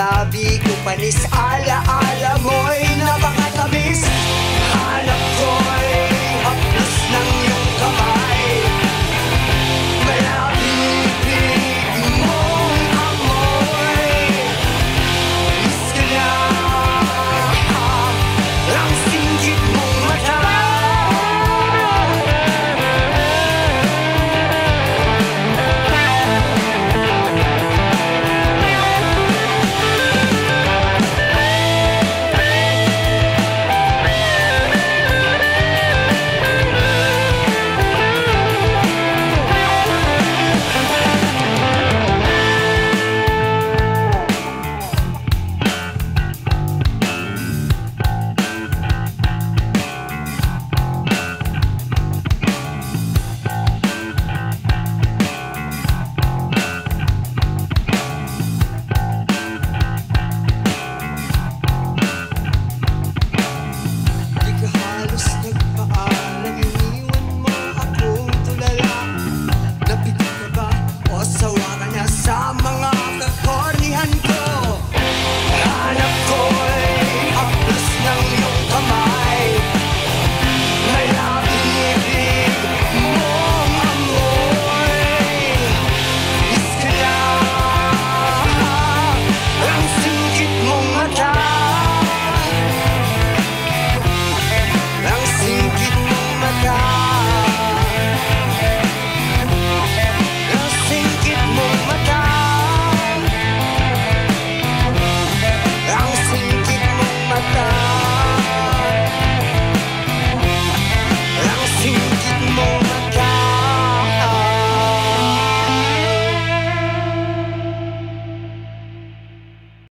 labi ko panis, ala-ala mo'y napakatamis. Hanap ko'y haplos ng iyong kamay, malapit mong amoy. Miss ka na ang singgit mong mata. Sa mga kakornihan ko, hanap ko'y haplos ng iyong kamay, malapit mong amoy. Miss ka na ang singgit mong mata, ang singgit mong mata. Ang singgit